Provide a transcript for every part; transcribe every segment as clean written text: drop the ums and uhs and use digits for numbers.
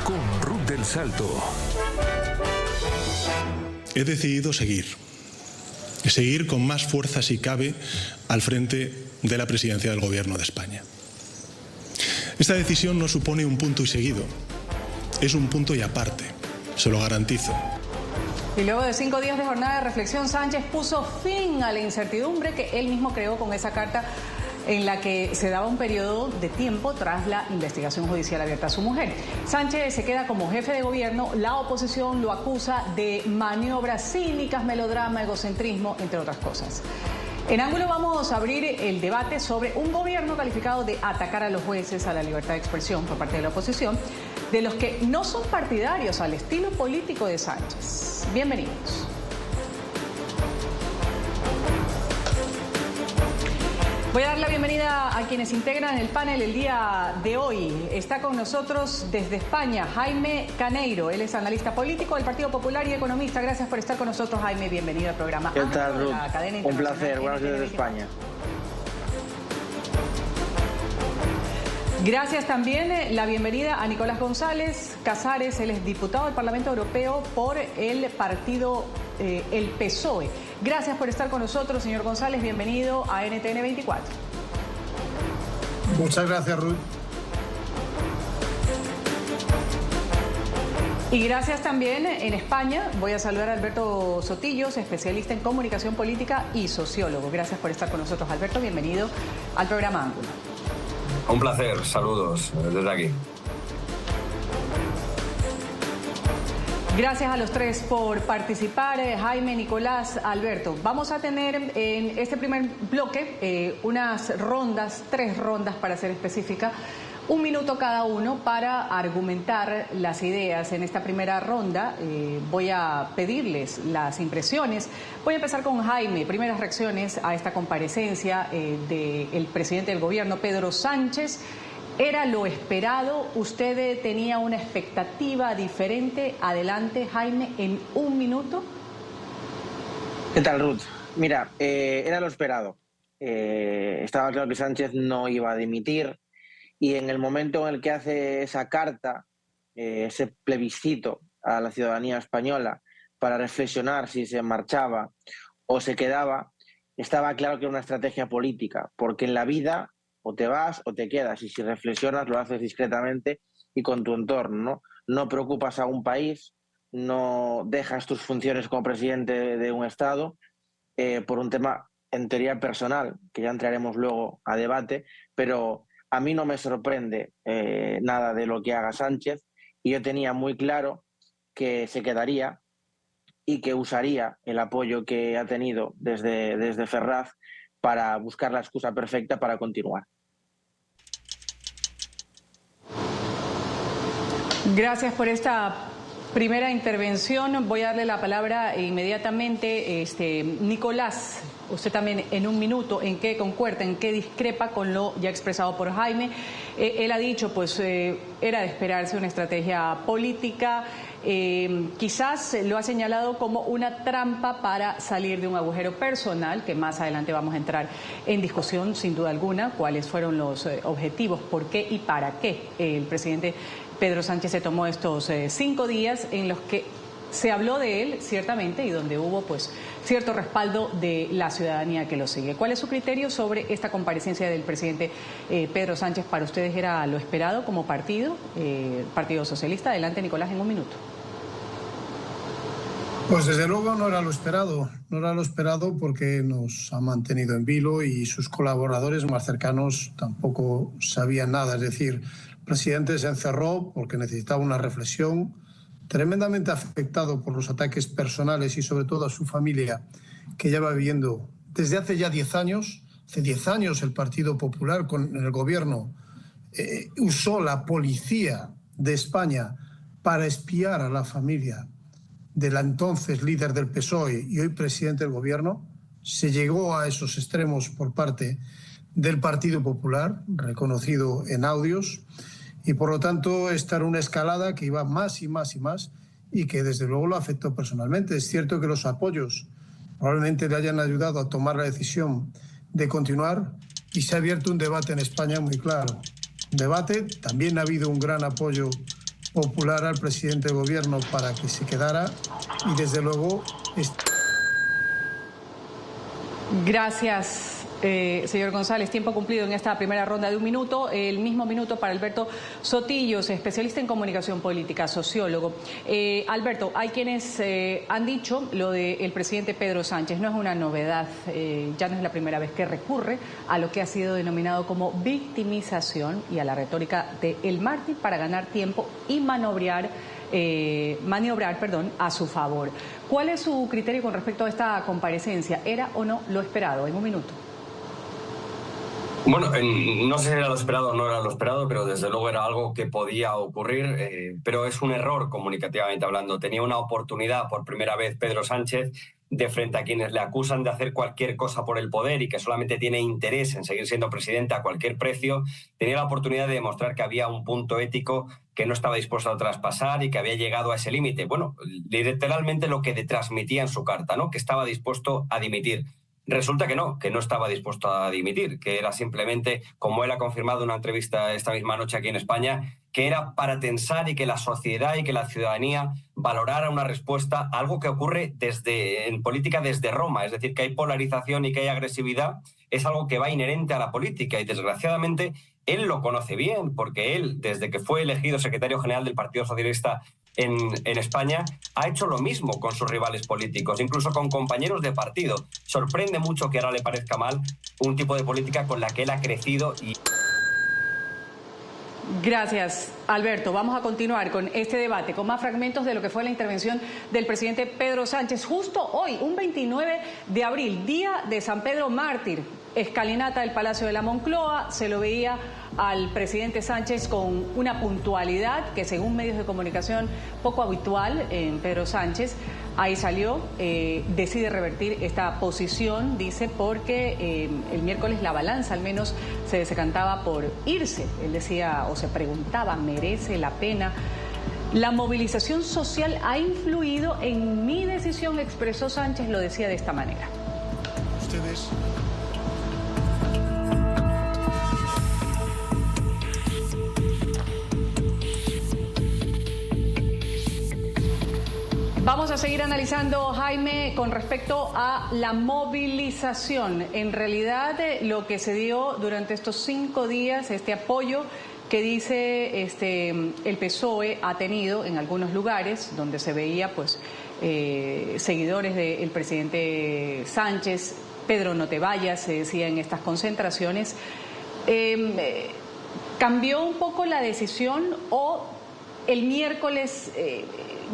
con Ruth del Salto. He decidido seguir con más fuerza si cabe al frente de la presidencia del Gobierno de España. Esta decisión no supone un punto y seguido, es un punto y aparte, se lo garantizo. Y luego de 5 días de jornada de reflexión, Sánchez puso fin a la incertidumbre que él mismo creó con esa carta en la que se daba un periodo de tiempo tras la investigación judicial abierta a su mujer. Sánchez se queda como jefe de gobierno, la oposición lo acusa de maniobras cínicas, melodrama, egocentrismo, entre otras cosas. En Ángulo vamos a abrir el debate sobre un gobierno calificado de atacar a los jueces, a la libertad de expresión por parte de la oposición, de los que no son partidarios al estilo político de Sánchez. Bienvenidos. Voy a dar la bienvenida a quienes integran el panel el día de hoy. Está con nosotros desde España Jaime Caneiro. Él es analista político del Partido Popular y economista. Gracias por estar con nosotros, Jaime. Bienvenido al programa. ¿Qué tal, Ruth? Un placer. Buenas noches desde España. Gracias también la bienvenida a Nicolás González Casares. Él es diputado del Parlamento Europeo por el partido el PSOE. Gracias por estar con nosotros, señor González. Bienvenido a NTN 24. Muchas gracias, Ruth. Y gracias también en España. Voy a saludar a Alberto Sotillos, especialista en comunicación política y sociólogo. Gracias por estar con nosotros, Alberto. Bienvenido al programa Ángulo. Un placer. Saludos desde aquí. Gracias a los tres por participar, Jaime, Nicolás, Alberto. Vamos a tener en este primer bloque unas rondas, 3 rondas para ser específica, 1 minuto cada uno para argumentar las ideas. En esta primera ronda voy a pedirles las impresiones. Voy a empezar con Jaime. Primeras reacciones a esta comparecencia del presidente del gobierno, Pedro Sánchez. ¿Era lo esperado? ¿Usted tenía una expectativa diferente? Adelante, Jaime, en 1 minuto. ¿Qué tal, Ruth? Mira, era lo esperado. Estaba claro que Sánchez no iba a dimitir y en el momento en el que hace esa carta, ese plebiscito a la ciudadanía española para reflexionar si se marchaba o se quedaba, estaba claro que era una estrategia política, porque en la vida o te vas o te quedas, y si reflexionas lo haces discretamente y con tu entorno, ¿no? No preocupas a un país, no dejas tus funciones como presidente de un Estado por un tema en teoría personal, que ya entraremos luego a debate, pero a mí no me sorprende nada de lo que haga Sánchez, y yo tenía muy claro que se quedaría y que usaría el apoyo que ha tenido desde Ferraz para buscar la excusa perfecta para continuar. Gracias por esta primera intervención. Voy a darle la palabra inmediatamente. Nicolás, usted también en 1 minuto, ¿en qué concuerda, en qué discrepa con lo ya expresado por Jaime? Él ha dicho, pues, era de esperarse una estrategia política. Quizás lo ha señalado como una trampa para salir de un agujero personal, que más adelante vamos a entrar en discusión, sin duda alguna, cuáles fueron los objetivos, por qué y para qué el presidente Pedro Sánchez se tomó estos 5 días en los que se habló de él, ciertamente, y donde hubo pues cierto respaldo de la ciudadanía que lo sigue. ¿Cuál es su criterio sobre esta comparecencia del presidente Pedro Sánchez? ¿Para ustedes era lo esperado como partido, Partido Socialista? Adelante, Nicolás, en 1 minuto. Pues desde luego no era lo esperado. No era lo esperado porque nos ha mantenido en vilo y sus colaboradores más cercanos tampoco sabían nada. Es decir, el presidente se encerró porque necesitaba una reflexión, tremendamente afectado por los ataques personales y sobre todo a su familia, que lleva viviendo desde hace ya 10 años. Hace 10 años el Partido Popular en el gobierno usó la policía de España para espiar a la familia del entonces líder del PSOE y hoy presidente del gobierno. Se llegó a esos extremos por parte del Partido Popular, reconocido en audios, y por lo tanto esta era una escalada que iba más y más y más y que desde luego lo afectó personalmente. Es cierto que los apoyos probablemente le hayan ayudado a tomar la decisión de continuar y se ha abierto un debate en España muy claro. Un debate, también ha habido un gran apoyo popular al presidente del gobierno para que se quedara y desde luego... Gracias, señor González. Tiempo cumplido en esta primera ronda de 1 minuto. El mismo minuto para Alberto Sotillos, especialista en comunicación política, sociólogo. Alberto, hay quienes han dicho lo del presidente Pedro Sánchez. No es una novedad, ya no es la primera vez que recurre a lo que ha sido denominado como victimización y a la retórica de el mártir para ganar tiempo y maniobrar a su favor. ¿Cuál es su criterio con respecto a esta comparecencia? ¿Era o no lo esperado? En 1 minuto. Bueno, no sé si era lo esperado o no era lo esperado, pero desde luego era algo que podía ocurrir, pero es un error comunicativamente hablando. Tenía una oportunidad por primera vez Pedro Sánchez de frente a quienes le acusan de hacer cualquier cosa por el poder y que solamente tiene interés en seguir siendo presidente a cualquier precio. Tenía la oportunidad de demostrar que había un punto ético que no estaba dispuesto a traspasar y que había llegado a ese límite. Bueno, literalmente lo que transmitía en su carta, ¿no? Que estaba dispuesto a dimitir. Resulta que no estaba dispuesto a dimitir, que era simplemente, como él ha confirmado en una entrevista esta misma noche aquí en España, que era para tensar y que la sociedad y que la ciudadanía valorara una respuesta a algo que ocurre en política desde Roma, es decir, que hay polarización y que hay agresividad, es algo que va inherente a la política y desgraciadamente él lo conoce bien, porque él, desde que fue elegido secretario general del Partido Socialista en España, ha hecho lo mismo con sus rivales políticos, incluso con compañeros de partido. Sorprende mucho que ahora le parezca mal un tipo de política con la que él ha crecido y... Gracias, Alberto. Vamos a continuar con este debate, con más fragmentos de lo que fue la intervención del presidente Pedro Sánchez. Justo hoy, un 29 de abril, día de San Pedro Mártir, escalinata del Palacio de la Moncloa, se lo veía al presidente Sánchez con una puntualidad que, según medios de comunicación, poco habitual en Pedro Sánchez. Ahí salió, decide revertir esta posición, dice, porque el miércoles la balanza al menos se decantaba por irse. Él decía o se preguntaba, ¿merece la pena? La movilización social ha influido en mi decisión, expresó Sánchez, lo decía de esta manera. Ustedes... Vamos a seguir analizando, Jaime, con respecto a la movilización. En realidad, lo que se dio durante estos 5 días, este apoyo que dice el PSOE ha tenido en algunos lugares donde se veía pues seguidores del presidente Sánchez. Pedro, no te vayas, se decía en estas concentraciones. ¿Cambió un poco la decisión o el miércoles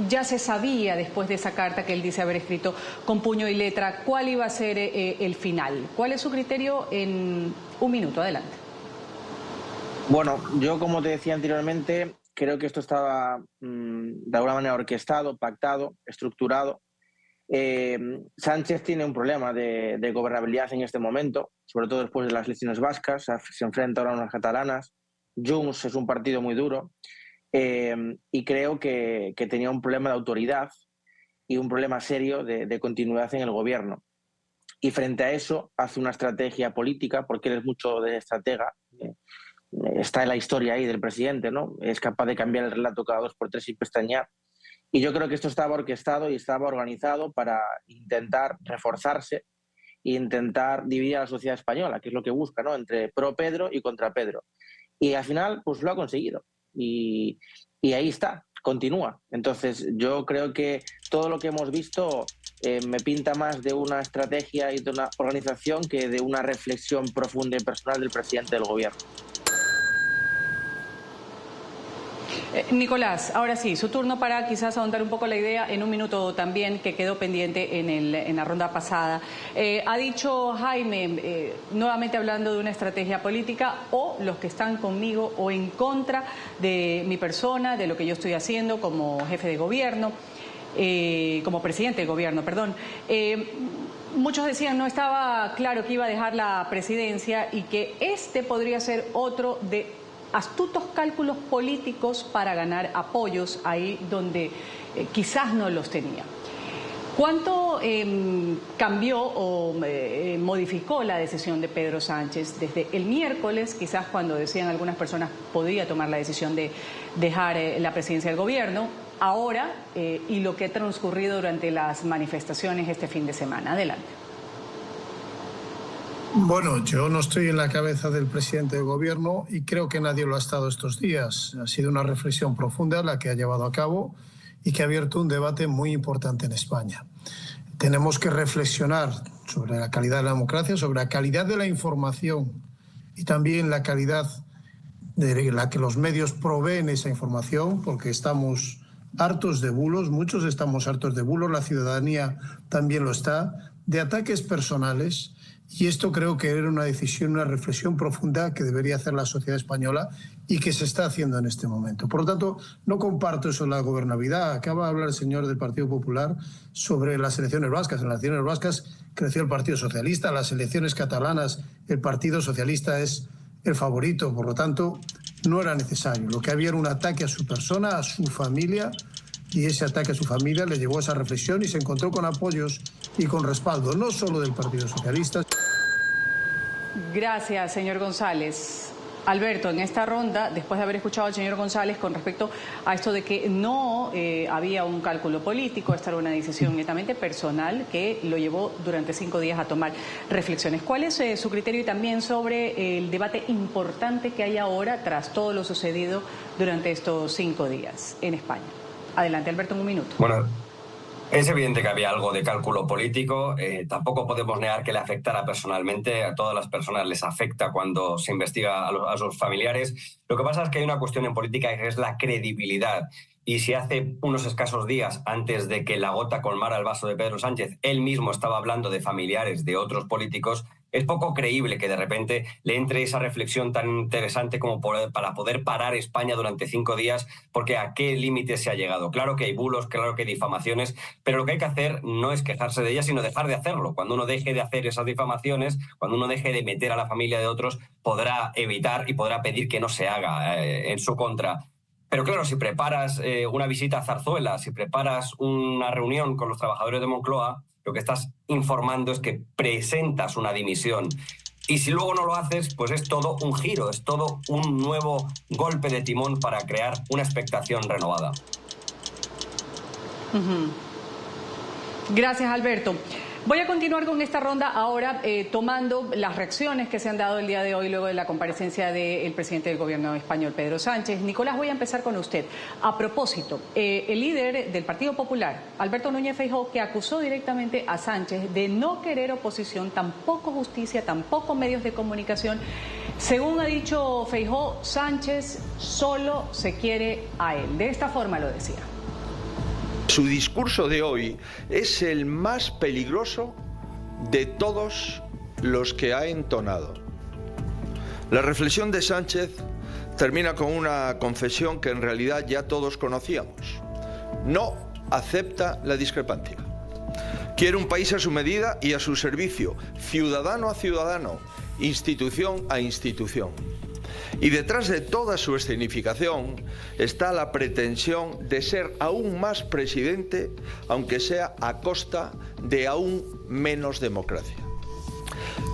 ya se sabía, después de esa carta que él dice haber escrito con puño y letra, cuál iba a ser el final? ¿Cuál es su criterio en 1 minuto? Adelante. Bueno, yo, como te decía anteriormente, creo que esto estaba de alguna manera orquestado, pactado, estructurado. Sánchez tiene un problema de gobernabilidad en este momento, sobre todo después de las elecciones vascas, se enfrenta ahora a unas catalanas. Junts es un partido muy duro. Y creo que tenía un problema de autoridad y un problema serio de continuidad en el gobierno. Y frente a eso hace una estrategia política, porque él es mucho de estratega, está en la historia ahí del presidente, ¿no? Es capaz de cambiar el relato cada 2 por 3 sin pestañear. Y yo creo que esto estaba orquestado y estaba organizado para intentar reforzarse e intentar dividir a la sociedad española, que es lo que busca, ¿no? Entre pro Pedro y contra Pedro. Y al final, pues lo ha conseguido. Y ahí está, continúa. Entonces yo creo que todo lo que hemos visto me pinta más de una estrategia y de una organización que de una reflexión profunda y personal del presidente del gobierno. Nicolás, ahora sí, su turno para quizás ahondar un poco la idea en 1 minuto también, que quedó pendiente en la ronda pasada. Ha dicho Jaime, nuevamente hablando de una estrategia política, o los que están conmigo o en contra de mi persona, de lo que yo estoy haciendo como jefe de gobierno, como presidente de gobierno, perdón. Muchos decían no estaba claro que iba a dejar la presidencia y que este podría ser otro de astutos cálculos políticos para ganar apoyos ahí donde quizás no los tenía. ¿Cuánto cambió o modificó la decisión de Pedro Sánchez desde el miércoles, quizás cuando decían algunas personas podía tomar la decisión de dejar la presidencia del gobierno, ahora y lo que ha transcurrido durante las manifestaciones este fin de semana? Adelante. Bueno, yo no estoy en la cabeza del presidente del gobierno y creo que nadie lo ha estado estos días. Ha sido una reflexión profunda la que ha llevado a cabo y que ha abierto un debate muy importante en España. Tenemos que reflexionar sobre la calidad de la democracia, sobre la calidad de la información y también la calidad de la que los medios proveen esa información, porque estamos hartos de bulos, muchos estamos hartos de bulos, la ciudadanía también lo está, de ataques personales. Y esto creo que era una decisión, una reflexión profunda que debería hacer la sociedad española y que se está haciendo en este momento. Por lo tanto, no comparto eso de la gobernabilidad. Acaba de hablar el señor del Partido Popular sobre las elecciones vascas. En las elecciones vascas creció el Partido Socialista, las elecciones catalanas el Partido Socialista es el favorito. Por lo tanto, no era necesario. Lo que había era un ataque a su persona, a su familia, y ese ataque a su familia le llevó a esa reflexión y se encontró con apoyos y con respaldo, no solo del Partido Socialista. Gracias, señor González. Alberto, en esta ronda, después de haber escuchado al señor González con respecto a esto de que no había un cálculo político, esta era una decisión netamente personal que lo llevó durante 5 días a tomar reflexiones. ¿Cuál es su criterio y también sobre el debate importante que hay ahora tras todo lo sucedido durante estos 5 días en España? Adelante, Alberto, en un minuto. Bueno, es evidente que había algo de cálculo político. Tampoco podemos negar que le afectara personalmente. A todas las personas les afecta cuando se investiga a sus familiares. Lo que pasa es que hay una cuestión en política que es la credibilidad. Y si hace unos escasos días, antes de que la gota colmara el vaso de Pedro Sánchez, él mismo estaba hablando de familiares de otros políticos, es poco creíble que de repente le entre esa reflexión tan interesante como para poder parar España durante 5 días, porque ¿a qué límite se ha llegado? Claro que hay bulos, claro que hay difamaciones, pero lo que hay que hacer no es quejarse de ellas, sino dejar de hacerlo. Cuando uno deje de hacer esas difamaciones, cuando uno deje de meter a la familia de otros, podrá evitar y podrá pedir que no se haga en su contra. Pero claro, si preparas una visita a Zarzuela, si preparas una reunión con los trabajadores de Moncloa, lo que estás informando es que presentas una dimisión. Y si luego no lo haces, pues es todo un giro, es todo un nuevo golpe de timón para crear una expectación renovada. Gracias, Alberto. Voy a continuar con esta ronda ahora tomando las reacciones que se han dado el día de hoy luego de la comparecencia del presidente del gobierno español, Pedro Sánchez. Nicolás, voy a empezar con usted. A propósito, el líder del Partido Popular, Alberto Núñez Feijóo, que acusó directamente a Sánchez de no querer oposición, tampoco justicia, tampoco medios de comunicación. Según ha dicho Feijóo, Sánchez solo se quiere a él. De esta forma lo decía. Su discurso de hoy es el más peligroso de todos los que ha entonado. La reflexión de Sánchez termina con una confesión que en realidad ya todos conocíamos. No acepta la discrepancia. Quiere un país a su medida y a su servicio, ciudadano a ciudadano, institución a institución. Y detrás de toda su escenificación está la pretensión de ser aún más presidente, aunque sea a costa de aún menos democracia.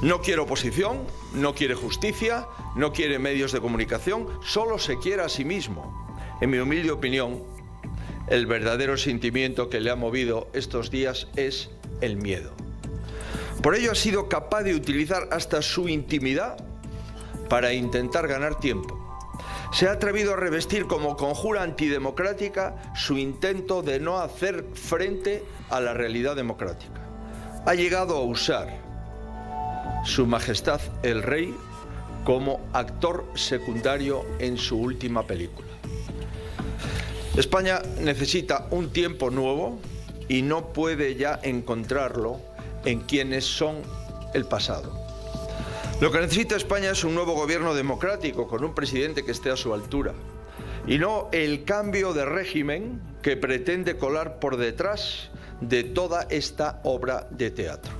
No quiere oposición, no quiere justicia, no quiere medios de comunicación, solo se quiere a sí mismo. En mi humilde opinión, el verdadero sentimiento que le ha movido estos días es el miedo. Por ello ha sido capaz de utilizar hasta su intimidad para intentar ganar tiempo. Se ha atrevido a revestir como conjura antidemocrática su intento de no hacer frente a la realidad democrática. Ha llegado a usar Su Majestad el Rey como actor secundario en su última película. España necesita un tiempo nuevo y no puede ya encontrarlo en quienes son el pasado. Lo que necesita España es un nuevo gobierno democrático con un presidente que esté a su altura y no el cambio de régimen que pretende colar por detrás de toda esta obra de teatro.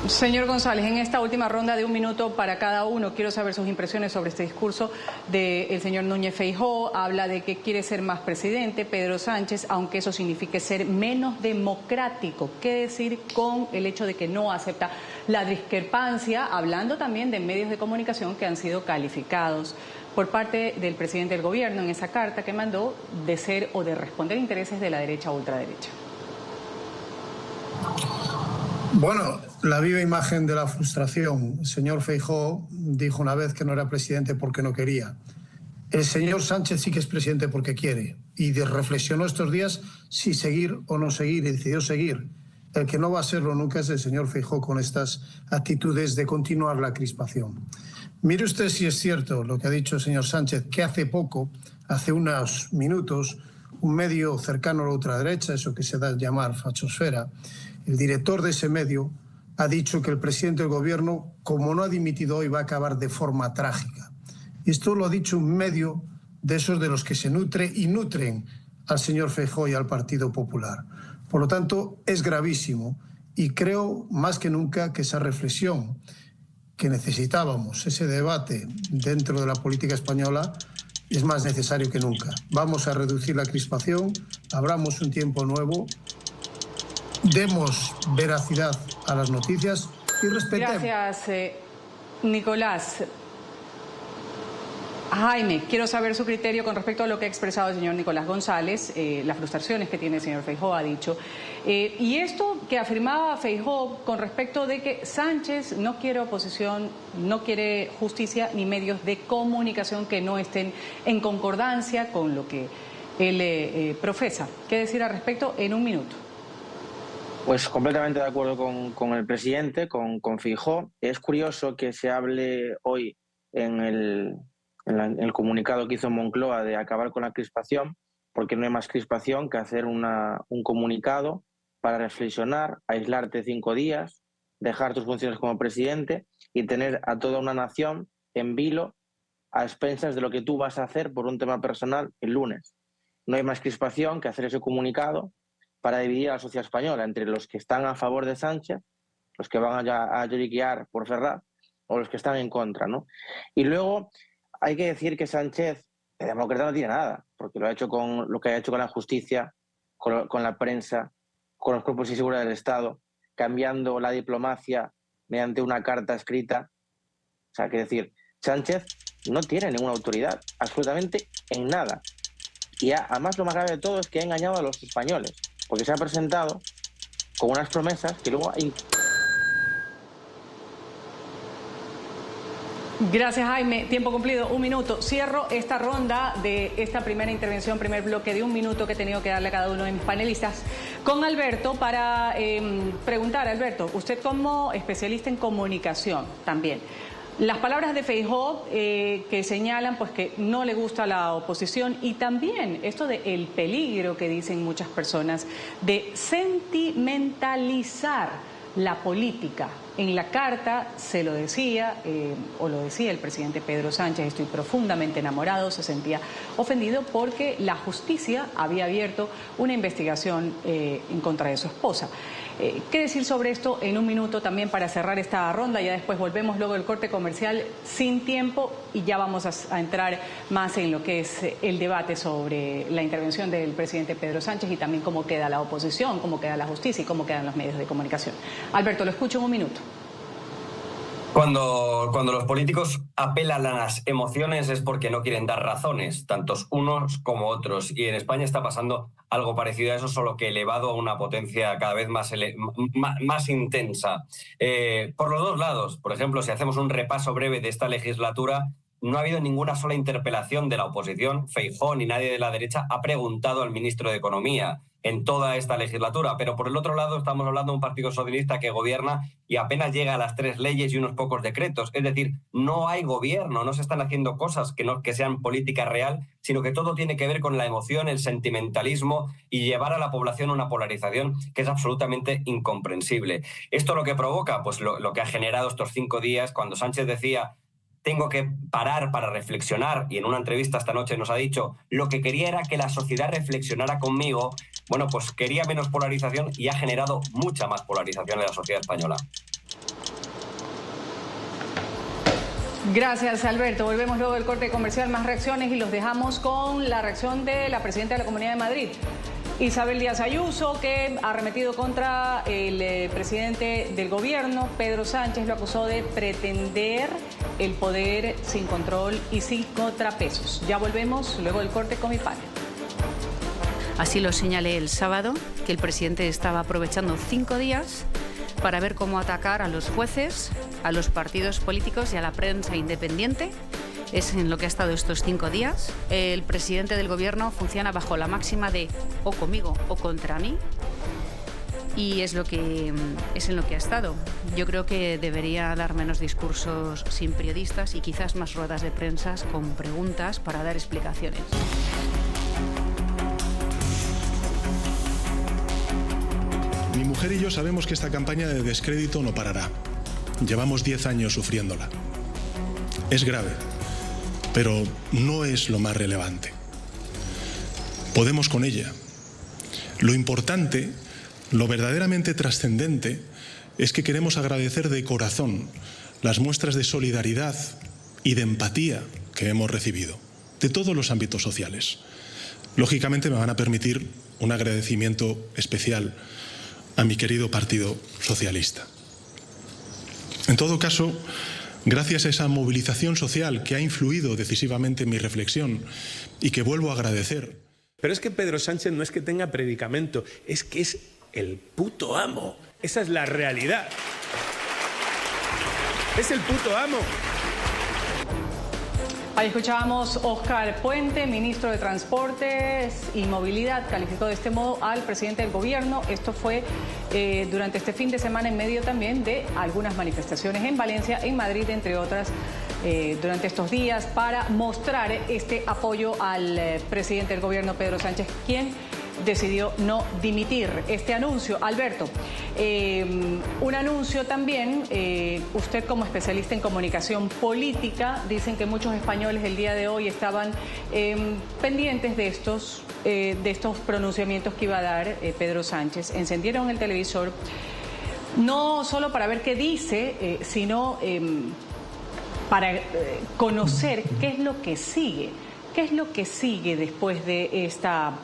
Señor González, en esta última ronda de un minuto para cada uno, quiero saber sus impresiones sobre este discurso del señor Núñez Feijóo. Habla de que quiere ser más presidente, Pedro Sánchez, aunque eso signifique ser menos democrático. ¿Qué decir con el hecho de que no acepta la discrepancia? Hablando también de medios de comunicación que han sido calificados por parte del presidente del gobierno en esa carta que mandó de ser o de responder intereses de la derecha o ultraderecha. Bueno, la viva imagen de la frustración. El señor Feijóo dijo una vez que no era presidente porque no quería. El señor Sánchez sí que es presidente porque quiere. Y reflexionó estos días si seguir o no seguir y decidió seguir. El que no va a serlo nunca es el señor Feijóo con estas actitudes de continuar la crispación. Mire usted si es cierto lo que ha dicho el señor Sánchez, que hace poco, hace unos minutos, un medio cercano a la ultraderecha, eso que se da a llamar fachosfera, el director de ese medio ha dicho que el presidente del gobierno, como no ha dimitido hoy, va a acabar de forma trágica. Y esto lo ha dicho un medio de esos de los que se nutre y nutren al señor Feijóo y al Partido Popular. Por lo tanto, es gravísimo y creo más que nunca que esa reflexión que necesitábamos, ese debate dentro de la política española, es más necesario que nunca. Vamos a reducir la crispación, abramos un tiempo nuevo, demos veracidad a las noticias y respetemos. Gracias, Nicolás. Jaime, quiero saber su criterio con respecto a lo que ha expresado el señor Nicolás González, las frustraciones que tiene el señor Feijóo, ha dicho. Y esto que afirmaba Feijóo con respecto de que Sánchez no quiere oposición, no quiere justicia ni medios de comunicación que no estén en concordancia con lo que él profesa. ¿Qué decir al respecto en un minuto? Pues completamente de acuerdo con el presidente, con Feijóo. Es curioso que se hable hoy en el comunicado que hizo Moncloa de acabar con la crispación, porque no hay más crispación que hacer un comunicado para reflexionar, aislarte 5 días, dejar tus funciones como presidente y tener a toda una nación en vilo a expensas de lo que tú vas a hacer por un tema personal el lunes. No hay más crispación que hacer ese comunicado para dividir a la sociedad española entre los que están a favor de Sánchez, los que van a lloriquear por Ferraz, o los que están en contra, ¿no? Y luego hay que decir que Sánchez de demócrata no tiene nada, porque lo ha hecho con lo que ha hecho con la justicia, con la prensa, con los cuerpos y seguridad del Estado, cambiando la diplomacia mediante una carta escrita. O sea, que decir, Sánchez no tiene ninguna autoridad, absolutamente en nada. Y además lo más grave de todo es que ha engañado a los españoles, porque se ha presentado con unas promesas que luego... Gracias, Jaime. Tiempo cumplido, 1 minuto. Cierro esta ronda de esta primera intervención, primer bloque de 1 minuto que he tenido que darle a cada uno de mis panelistas con Alberto para preguntar, Alberto, usted como especialista en comunicación también, las palabras de Feijóo que señalan pues que no le gusta la oposición y también esto de el peligro que dicen muchas personas de sentimentalizar la política. En la carta se lo decía, o lo decía el presidente Pedro Sánchez, estoy profundamente enamorado, se sentía ofendido porque la justicia había abierto una investigación en contra de su esposa. ¿Qué decir sobre esto en 1 minuto también para cerrar esta ronda? Ya después volvemos luego del corte comercial sin tiempo y ya vamos a entrar más en lo que es el debate sobre la intervención del presidente Pedro Sánchez y también cómo queda la oposición, cómo queda la justicia y cómo quedan los medios de comunicación. Alberto, lo escucho en 1 minuto. Cuando los políticos apelan a las emociones es porque no quieren dar razones, tantos unos como otros. Y en España está pasando algo parecido a eso, solo que elevado a una potencia cada vez más intensa. Por los dos lados, por ejemplo, si hacemos un repaso breve de esta legislatura, no ha habido ninguna sola interpelación de la oposición. Feijóo ni nadie de la derecha ha preguntado al ministro de Economía en toda esta legislatura. Pero por el otro lado estamos hablando de un partido socialista que gobierna y apenas llega a las 3 leyes y unos pocos decretos. Es decir, no hay gobierno, no se están haciendo cosas que sean política real, sino que todo tiene que ver con la emoción, el sentimentalismo y llevar a la población a una polarización que es absolutamente incomprensible. ¿Esto lo que provoca? Pues lo que ha generado estos 5 días, cuando Sánchez decía tengo que parar para reflexionar, y en una entrevista esta noche nos ha dicho lo que quería era que la sociedad reflexionara conmigo. Bueno, pues quería menos polarización y ha generado mucha más polarización en la sociedad española. Gracias, Alberto. Volvemos luego del corte comercial, más reacciones y los dejamos con la reacción de la presidenta de la Comunidad de Madrid, Isabel Díaz Ayuso, que ha arremetido contra el presidente del gobierno, Pedro Sánchez. Lo acusó de pretender el poder sin control y sin contrapesos. Ya volvemos luego del corte con mi panel. Así lo señalé el sábado, que el presidente estaba aprovechando 5 días para ver cómo atacar a los jueces, a los partidos políticos y a la prensa independiente. Es en lo que ha estado estos 5 días. El presidente del gobierno funciona bajo la máxima de o conmigo o contra mí. Y es en lo que ha estado. Yo creo que debería dar menos discursos sin periodistas y quizás más ruedas de prensa con preguntas para dar explicaciones. Mi mujer y yo sabemos que esta campaña de descrédito no parará. Llevamos 10 años sufriéndola. Es grave, pero no es lo más relevante. Podemos con ella. Lo importante, lo verdaderamente trascendente, es que queremos agradecer de corazón las muestras de solidaridad y de empatía que hemos recibido, de todos los ámbitos sociales. Lógicamente me van a permitir un agradecimiento especial a mi querido Partido Socialista. En todo caso, gracias a esa movilización social que ha influido decisivamente en mi reflexión y que vuelvo a agradecer. Pero es que Pedro Sánchez no es que tenga predicamento, es que es el puto amo. Esa es la realidad. Es el puto amo. Ahí escuchábamos Óscar Puente, ministro de Transportes y Movilidad, calificó de este modo al presidente del gobierno. Esto fue durante este fin de semana en medio también de algunas manifestaciones en Valencia, en Madrid, entre otras, durante estos días para mostrar este apoyo al presidente del gobierno, Pedro Sánchez, quien decidió no dimitir. Este anuncio, Alberto, un anuncio también, usted como especialista en comunicación política, dicen que muchos españoles el día de hoy estaban pendientes de estos pronunciamientos que iba a dar Pedro Sánchez. Encendieron el televisor no solo para ver qué dice, sino para conocer qué es lo que sigue. ¿Qué es lo que sigue después de esta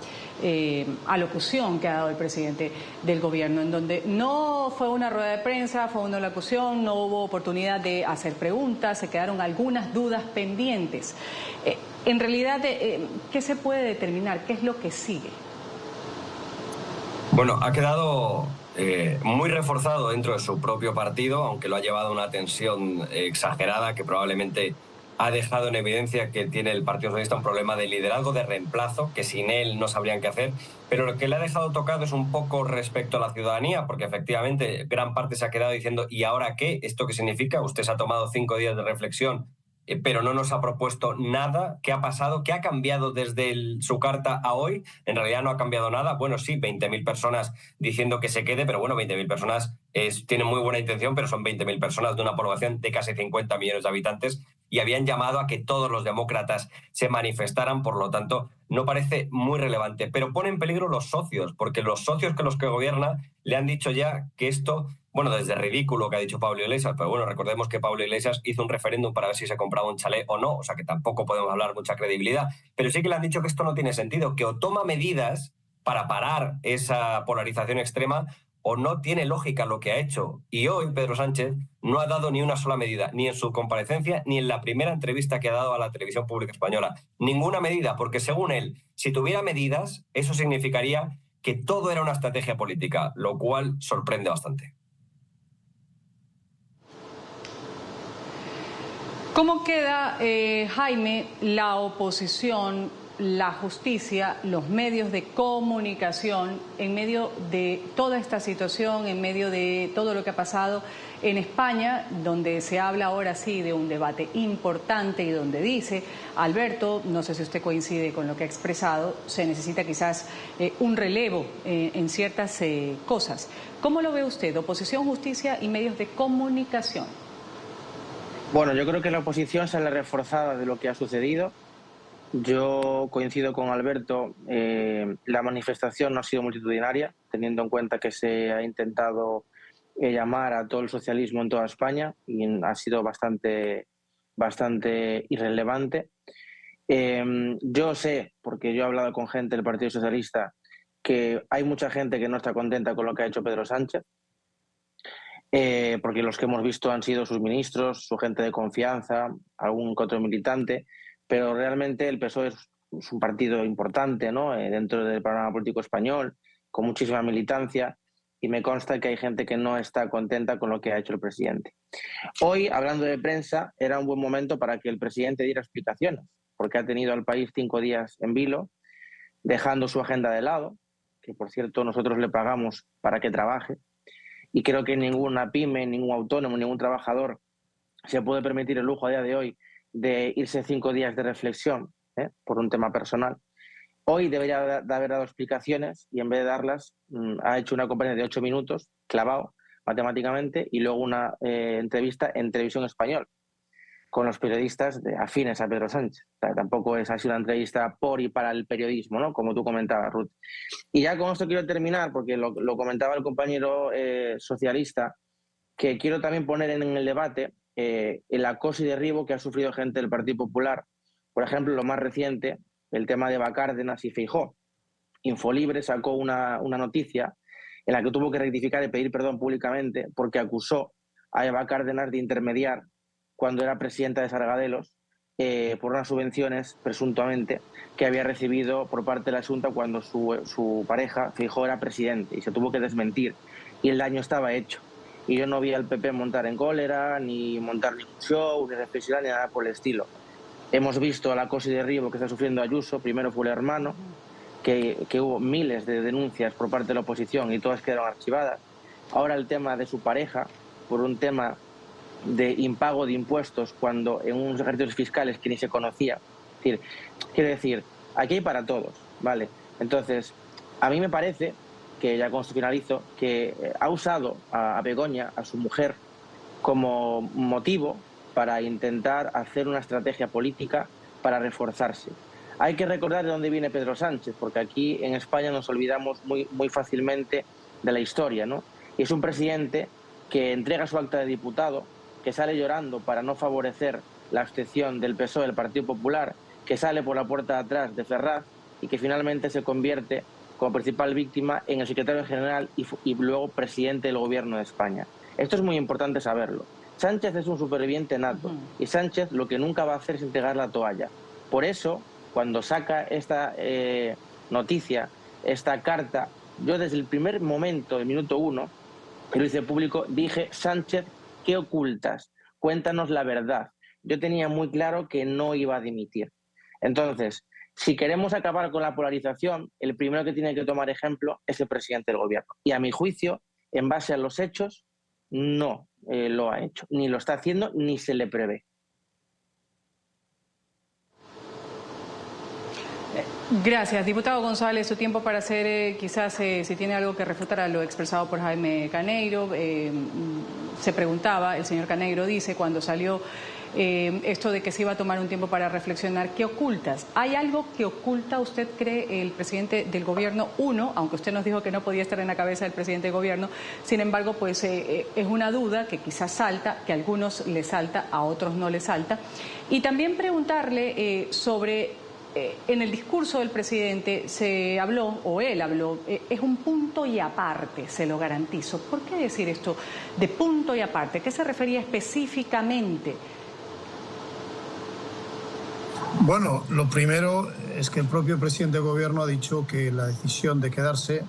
alocución que ha dado el presidente del gobierno, en donde no fue una rueda de prensa, fue una alocución, no hubo oportunidad de hacer preguntas, se quedaron algunas dudas pendientes? En realidad, ¿qué se puede determinar? ¿Qué es lo que sigue? Bueno, ha quedado muy reforzado dentro de su propio partido, aunque lo ha llevado a una tensión exagerada que probablemente ha dejado en evidencia que tiene el Partido Socialista un problema de liderazgo, de reemplazo, que sin él no sabrían qué hacer. Pero lo que le ha dejado tocado es un poco respecto a la ciudadanía, porque efectivamente gran parte se ha quedado diciendo ¿y ahora qué? ¿Esto qué significa? Usted se ha tomado 5 días de reflexión, pero no nos ha propuesto nada. ¿Qué ha pasado? ¿Qué ha cambiado desde su carta a hoy? En realidad no ha cambiado nada. Bueno, sí, 20.000 personas diciendo que se quede, pero bueno, 20.000 personas tienen muy buena intención, pero son 20.000 personas de una población de casi 50 millones de habitantes y habían llamado a que todos los demócratas se manifestaran, por lo tanto, no parece muy relevante. Pero pone en peligro los socios, porque los socios que los que gobierna le han dicho ya que esto, bueno, desde ridículo que ha dicho Pablo Iglesias, pero bueno, recordemos que Pablo Iglesias hizo un referéndum para ver si se compraba un chalet o no, o sea que tampoco podemos hablar mucha credibilidad, pero sí que le han dicho que esto no tiene sentido, que o toma medidas para parar esa polarización extrema o no tiene lógica lo que ha hecho. Y hoy Pedro Sánchez no ha dado ni una sola medida, ni en su comparecencia, ni en la primera entrevista que ha dado a la televisión pública española. Ninguna medida, porque según él, si tuviera medidas, eso significaría que todo era una estrategia política, lo cual sorprende bastante. ¿Cómo queda, Jaime, la oposición, la justicia, los medios de comunicación en medio de toda esta situación, en medio de todo lo que ha pasado en España, donde se habla ahora sí de un debate importante y donde dice Alberto, no sé si usted coincide con lo que ha expresado, se necesita quizás un relevo en ciertas cosas? ¿Cómo lo ve usted, oposición, justicia y medios de comunicación? Bueno, yo creo que la oposición sale reforzada de lo que ha sucedido. Yo coincido con Alberto, la manifestación no ha sido multitudinaria, teniendo en cuenta que se ha intentado llamar a todo el socialismo en toda España y ha sido bastante bastante irrelevante. Yo sé, porque yo he hablado con gente del Partido Socialista, que hay mucha gente que no está contenta con lo que ha hecho Pedro Sánchez, porque los que hemos visto han sido sus ministros, su gente de confianza, algún que otro militante, pero realmente el PSOE es un partido importante, ¿no? Dentro del panorama político español, con muchísima militancia, y me consta que hay gente que no está contenta con lo que ha hecho el presidente. Hoy, hablando de prensa, era un buen momento para que el presidente diera explicaciones, porque ha tenido al país 5 días en vilo, dejando su agenda de lado, que por cierto nosotros le pagamos para que trabaje, y creo que ninguna pyme, ningún autónomo, ningún trabajador se puede permitir el lujo a día de hoy de irse 5 días de reflexión por un tema personal. Hoy debería de haber dado explicaciones y en vez de darlas ha hecho una conferencia de 8 minutos, clavado matemáticamente, y luego una entrevista en Televisión Española con los periodistas afines a Pedro Sánchez. O sea, tampoco ha sido una entrevista por y para el periodismo, ¿no? Como tú comentabas, Ruth. Y ya con esto quiero terminar, porque lo comentaba el compañero socialista, que quiero también poner en el debate el acoso y derribo que ha sufrido gente del Partido Popular. Por ejemplo, lo más reciente, el tema de Eva Cárdenas y Feijóo. Infolibre sacó una noticia en la que tuvo que rectificar y pedir perdón públicamente porque acusó a Eva Cárdenas de intermediar cuando era presidenta de Sargadelos por unas subvenciones, presuntamente, que había recibido por parte de la Junta cuando su pareja, Feijóo, era presidente, y se tuvo que desmentir. Y el daño estaba hecho. Y yo no vi al PP montar en cólera, ni montar ningún show, ni reflexionar, ni nada por el estilo. Hemos visto el acoso y derribo que está sufriendo Ayuso. Primero fue el hermano, que hubo miles de denuncias por parte de la oposición y todas quedaron archivadas. Ahora el tema de su pareja, por un tema de impago de impuestos cuando en unos ejercicios fiscales que ni se conocía. Quiero decir, aquí hay para todos, ¿vale? Entonces, a mí me parece que, ya constitucionalizo, que ha usado a Begoña, a su mujer, como motivo para intentar hacer una estrategia política para reforzarse. Hay que recordar de dónde viene Pedro Sánchez, porque aquí en España nos olvidamos muy fácilmente de la historia, ¿no? Y es un presidente que entrega su acta de diputado, que sale llorando para no favorecer la abstención del PSOE, del Partido Popular, que sale por la puerta de atrás de Ferraz y que finalmente se convierte como principal víctima en el secretario general y luego presidente del gobierno de España. Esto es muy importante saberlo. Sánchez es un superviviente nato y Sánchez lo que nunca va a hacer es entregar la toalla. Por eso, cuando saca esta noticia, esta carta, yo desde el primer momento, el minuto 1, que lo hice público, dije: Sánchez, ¿qué ocultas? Cuéntanos la verdad. Yo tenía muy claro que no iba a dimitir. Entonces, si queremos acabar con la polarización, el primero que tiene que tomar ejemplo es el presidente del gobierno. Y a mi juicio, en base a los hechos, no lo ha hecho. Ni lo está haciendo, ni se le prevé. Gracias. Diputado González, su tiempo para hacer, quizás, si tiene algo que refutar a lo expresado por Jaime Caneiro. Se preguntaba, el señor Caneiro dice, cuando salió esto de que se iba a tomar un tiempo para reflexionar, ¿qué ocultas? ¿Hay algo que oculta, usted cree, el presidente del gobierno? Uno, aunque usted nos dijo que no podía estar en la cabeza del presidente del gobierno, sin embargo, pues es una duda que quizás salta, que a algunos les salta, a otros no les salta. Y también preguntarle sobre... en el discurso del presidente se habló, o él habló, es un punto y aparte, se lo garantizo. ¿Por qué decir esto de punto y aparte? ¿Qué se refería específicamente? Bueno, lo primero es que el propio presidente del gobierno ha dicho que la decisión de quedarse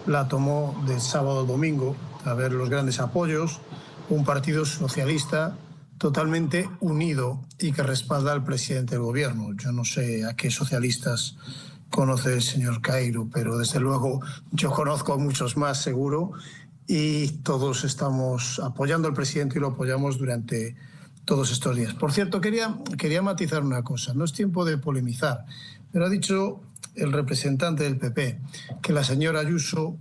la tomó del sábado al domingo, a ver los grandes apoyos, un partido socialista totalmente unido y que respalda al presidente del gobierno. Yo no sé a qué socialistas conoce el señor Cairo, pero desde luego yo conozco a muchos más, seguro, y todos estamos apoyando al presidente y lo apoyamos durante todos estos días. Por cierto, quería matizar una cosa. No es tiempo de polemizar, pero ha dicho el representante del PP que la señora Ayuso,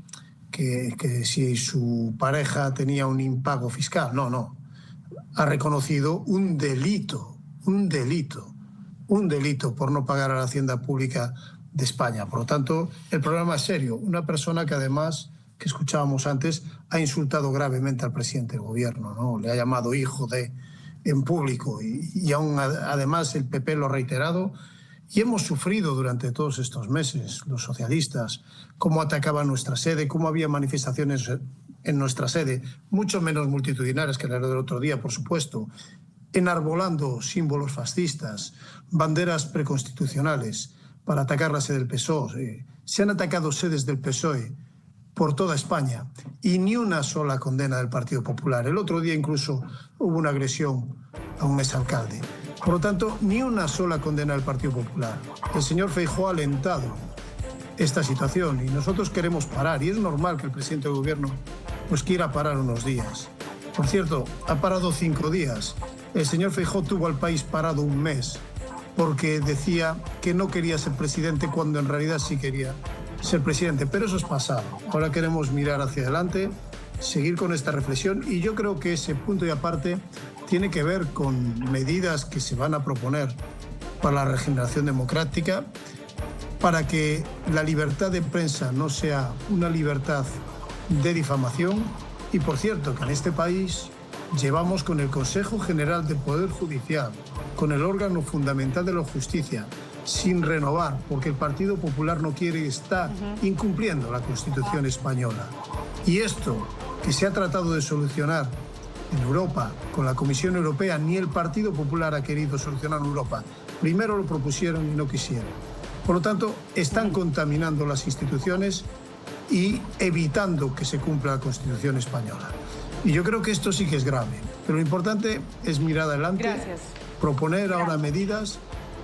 que si su pareja tenía un impago fiscal. No. Ha reconocido un delito por no pagar a la Hacienda Pública de España. Por lo tanto, el problema es serio. Una persona que además, que escuchábamos antes, ha insultado gravemente al presidente del gobierno, ¿no? Le ha llamado hijo de... en público y aún además el PP lo ha reiterado. Y hemos sufrido durante todos estos meses, los socialistas, cómo atacaban nuestra sede, cómo había manifestaciones en nuestra sede, mucho menos multitudinarias que la del otro día, por supuesto, enarbolando símbolos fascistas, banderas preconstitucionales para atacar la sede del PSOE. Se han atacado sedes del PSOE por toda España y ni una sola condena del Partido Popular. El otro día incluso hubo una agresión a un exalcalde. Por lo tanto, ni una sola condena del Partido Popular. El señor Feijóo ha alentado esta situación y nosotros queremos parar. Y es normal que el presidente del Gobierno pues quiera parar unos días. Por cierto, ha parado 5 días. El señor Feijóo tuvo al país parado un mes porque decía que no quería ser presidente cuando en realidad sí quería ser presidente. Pero eso es pasado. Ahora queremos mirar hacia adelante, seguir con esta reflexión y yo creo que ese punto y aparte tiene que ver con medidas que se van a proponer para la regeneración democrática, para que la libertad de prensa no sea una libertad de difamación. Y por cierto, que en este país llevamos con el Consejo General del Poder Judicial, con el órgano fundamental de la justicia, sin renovar, porque el Partido Popular no quiere estar incumpliendo la Constitución española. Y esto que se ha tratado de solucionar en Europa, con la Comisión Europea, ni el Partido Popular ha querido solucionar en Europa. Primero lo propusieron y no quisieron. Por lo tanto, están contaminando las instituciones y evitando que se cumpla la Constitución española. Y yo creo que esto sí que es grave. Pero lo importante es mirar adelante, proponer ahora medidas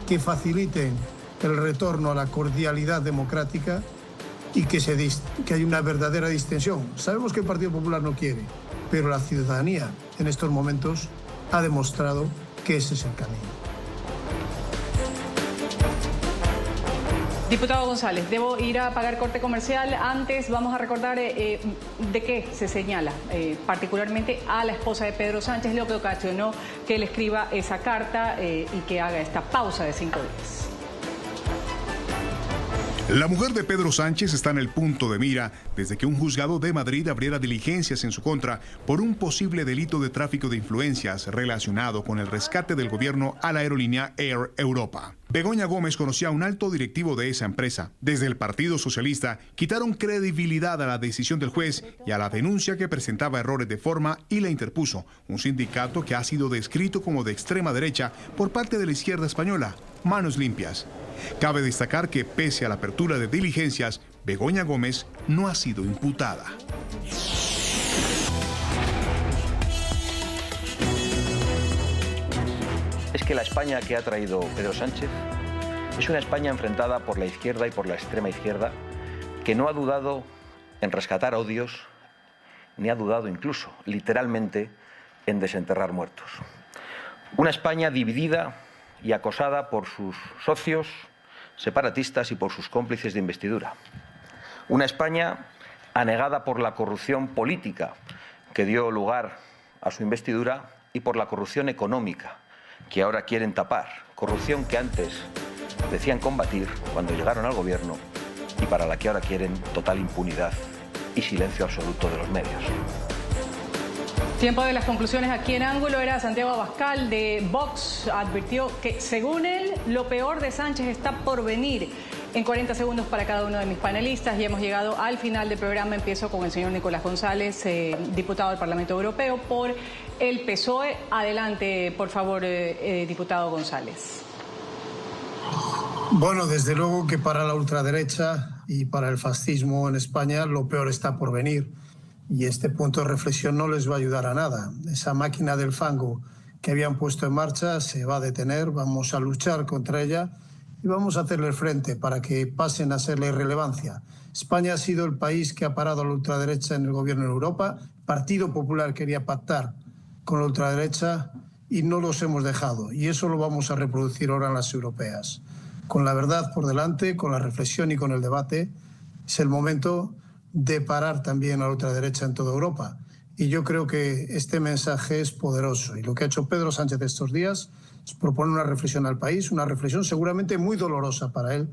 que faciliten el retorno a la cordialidad democrática y que haya una verdadera distensión. Sabemos que el Partido Popular no quiere, pero la ciudadanía en estos momentos ha demostrado que ese es el camino. Diputado González, debo ir a pagar corte comercial. Antes vamos a recordar de qué se señala, particularmente a la esposa de Pedro Sánchez, lo que ocasionó que él escriba esa carta y que haga esta pausa de 5 días. La mujer de Pedro Sánchez está en el punto de mira desde que un juzgado de Madrid abriera diligencias en su contra por un posible delito de tráfico de influencias relacionado con el rescate del gobierno a la aerolínea Air Europa. Begoña Gómez conocía a un alto directivo de esa empresa. Desde el Partido Socialista quitaron credibilidad a la decisión del juez y a la denuncia que presentaba errores de forma y la interpuso un sindicato que ha sido descrito como de extrema derecha por parte de la izquierda española, Manos Limpias. Cabe destacar que pese a la apertura de diligencias, Begoña Gómez no ha sido imputada. Es que la España que ha traído Pedro Sánchez es una España enfrentada por la izquierda y por la extrema izquierda, que no ha dudado en rescatar odios, ni ha dudado incluso, literalmente, en desenterrar muertos. Una España dividida y acosada por sus socios separatistas y por sus cómplices de investidura. Una España anegada por la corrupción política que dio lugar a su investidura y por la corrupción económica que ahora quieren tapar. Corrupción que antes decían combatir cuando llegaron al gobierno y para la que ahora quieren total impunidad y silencio absoluto de los medios. Tiempo de las conclusiones aquí en Ángulo. Era Santiago Abascal de Vox. Advirtió que, según él, lo peor de Sánchez está por venir. En 40 segundos para cada uno de mis panelistas y hemos llegado al final del programa. Empiezo con el señor Nicolás González, diputado del Parlamento Europeo por el PSOE. Adelante, por favor, diputado González. Bueno, desde luego que para la ultraderecha y para el fascismo en España lo peor está por venir. Y este punto de reflexión no les va a ayudar a nada. Esa máquina del fango que habían puesto en marcha se va a detener, vamos a luchar contra ella y vamos a hacerle frente para que pasen a ser la irrelevancia. España ha sido el país que ha parado a la ultraderecha en el gobierno de Europa. El Partido Popular quería pactar con la ultraderecha y no los hemos dejado. Y eso lo vamos a reproducir ahora en las europeas. Con la verdad por delante, con la reflexión y con el debate, es el momento de parar también a la ultraderecha en toda Europa. Y yo creo que este mensaje es poderoso. Y lo que ha hecho Pedro Sánchez estos días es proponer una reflexión al país, una reflexión seguramente muy dolorosa para él,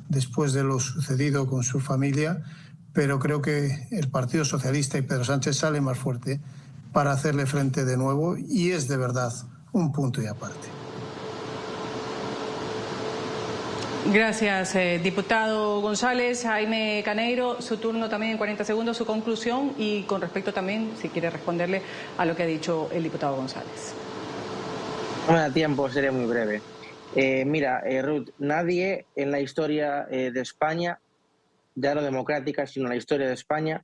después de lo sucedido con su familia, pero creo que el Partido Socialista y Pedro Sánchez salen más fuerte para hacerle frente de nuevo y es de verdad un punto y aparte. Gracias, diputado González. Jaime Caneiro, su turno también en 40 segundos, su conclusión y con respecto también, si quiere responderle a lo que ha dicho el diputado González. No me da tiempo, seré muy breve. Mira, Ruth, nadie en la historia de España, ya no democrática, sino en la historia de España,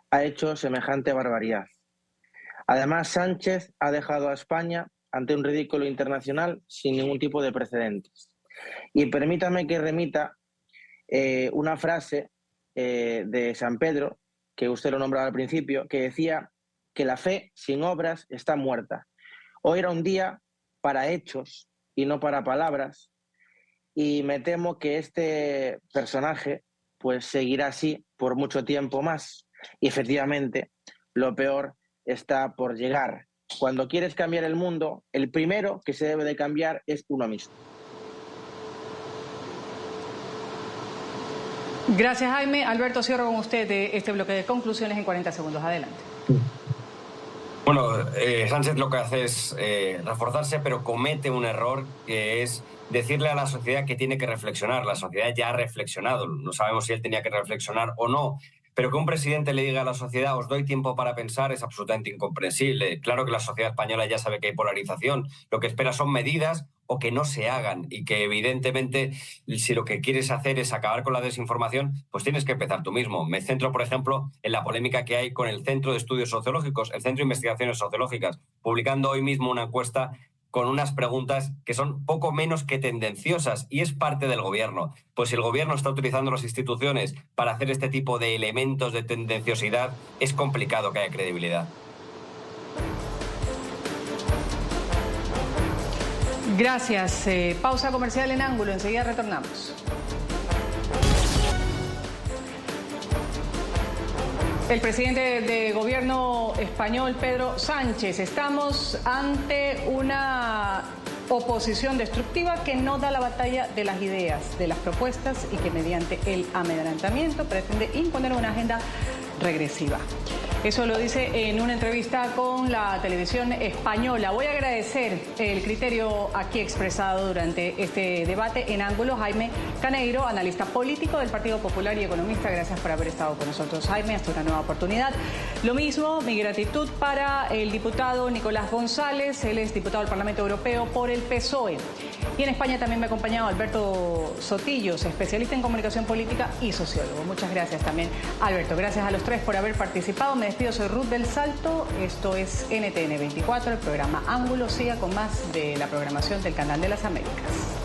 ha hecho semejante barbaridad. Además, Sánchez ha dejado a España ante un ridículo internacional sin ningún tipo de precedentes. Y permítame que remita una frase de San Pedro, que usted lo nombraba al principio, que decía que la fe sin obras está muerta. Hoy era un día para hechos y no para palabras, y me temo que este personaje pues seguirá así por mucho tiempo más. Y efectivamente, lo peor está por llegar. Cuando quieres cambiar el mundo, el primero que se debe de cambiar es uno mismo. Gracias, Jaime. Alberto, cierro con usted este bloque de conclusiones en 40 segundos. Adelante. Bueno, Sánchez lo que hace es reforzarse, pero comete un error, que es decirle a la sociedad que tiene que reflexionar. La sociedad ya ha reflexionado. No sabemos si él tenía que reflexionar o no. Pero que un presidente le diga a la sociedad, os doy tiempo para pensar, es absolutamente incomprensible. Claro que la sociedad española ya sabe que hay polarización. Lo que espera son medidas o que no se hagan, y que evidentemente si lo que quieres hacer es acabar con la desinformación, pues tienes que empezar tú mismo. Me centro, por ejemplo, en la polémica que hay con el Centro de Estudios Sociológicos, el Centro de Investigaciones Sociológicas, publicando hoy mismo una encuesta con unas preguntas que son poco menos que tendenciosas, y es parte del gobierno. Pues si el gobierno está utilizando las instituciones para hacer este tipo de elementos de tendenciosidad, es complicado que haya credibilidad. Gracias. Pausa comercial en Ángulo. Enseguida retornamos. El presidente de gobierno español, Pedro Sánchez. Estamos ante una oposición destructiva que no da la batalla de las ideas, de las propuestas, y que mediante el amedrentamiento pretende imponer una agenda regresiva. Eso lo dice en una entrevista con la televisión española. Voy a agradecer el criterio aquí expresado durante este debate en Ángulo. Jaime Caneiro, analista político del Partido Popular y economista. Gracias por haber estado con nosotros, Jaime. Hasta una nueva oportunidad. Lo mismo, mi gratitud para el diputado Nicolás González. Él es diputado del Parlamento Europeo por el PSOE. Y en España también me ha acompañado Alberto Sotillos, especialista en comunicación política y sociólogo. Muchas gracias también, Alberto. Gracias a los tres por haber participado. Me despido, soy Ruth del Salto. Esto es NTN 24, el programa Ángulo. Siga con más de la programación del Canal de las Américas.